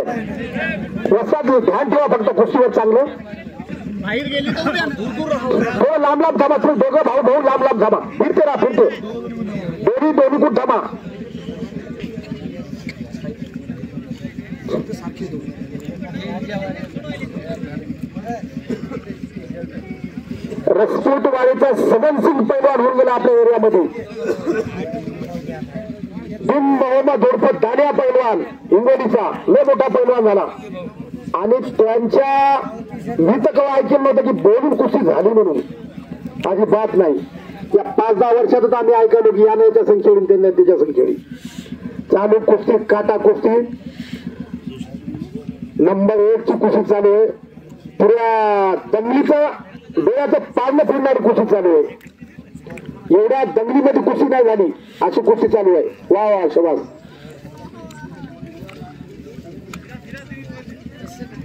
वस्ताद ध्यान ठेवा फक्त कुस्तीवर चांगलं बाहेर गेली थोडं लांब लांब थांबा तुम्ही दोघं भाऊ भाऊ लांब लांब थांबा फिरते राहा फिरते दोन्ही कुठं थांबा रसपूतवाडीचा सगनसिंग पैलवान होऊन गेला आपल्या एरियामध्ये बिन मोहम्मद उर्फ दानिया पैलवान हिंगोलीचा लय मोठा पैलवान झाला आणि त्यांच्या मी तर केव्हा ऐकलं नव्हतं की बोलून कुस्ती झाली म्हणून माझी बात नाही या 5-10 वर्षातच आम्ही ऐकलो की याने याच्या संख्येने त्यांनी त्याच्या संख्येने चालू कुस्ती काटा कुस्ती नंबर 1 ची कुस्ती चालू आहे पुऱ्या दंगलीचं डोळ्याचं पारणं फिरणारी कुस्ती चालू आहे एवढ्या दंगलीमध्ये कुस्ती नाही झाली अशी कुस्ती चालू आहे वा वा शबास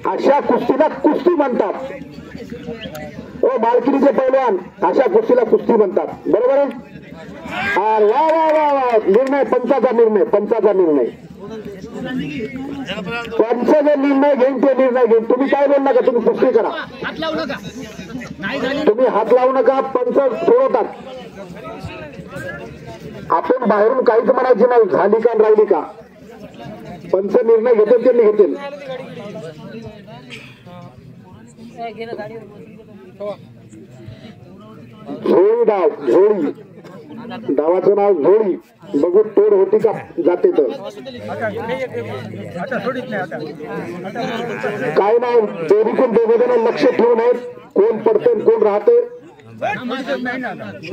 अशा कुस्तीला कुस्ती म्हणतात ओ मालकीचे पैलवान अशा कुस्तीला कुस्ती म्हणतात बरोबर आहे वा वा वा वा निर्णय पंचाचा निर्णय पंचाचा निर्णय घेईन ते निर्णय घेईन तुम्ही काय बोल नका तुम्ही कुस्ती करा तुम्ही हात लावू नका पंच सोडवतात आपण बाहेरून काहीच म्हणायचे नाही झाली का राहिली का पंच निर्णय घेतील ते घेतील झोळी डाव झोळी डावाचं नाव झोळी बघू तोड होती का जाते तर काय नाही दोन्ही कोण दोघं लक्ष ठेवून आहेत कोण पडते कोण राहते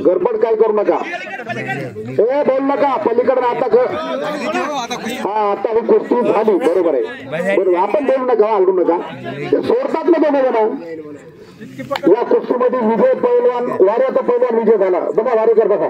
गडबड काय करू नका हे बोल नका पलीकडे आता हा आता ही कुस्ती झाली बरोबर आहे बरोबर आपण बोलू नका हलवू नका सोडतात ना दोघं या कुस्तीमध्ये विजय पैलवान वाऱ्याचा पैलवान विजय झाला बघा वारेकर बघा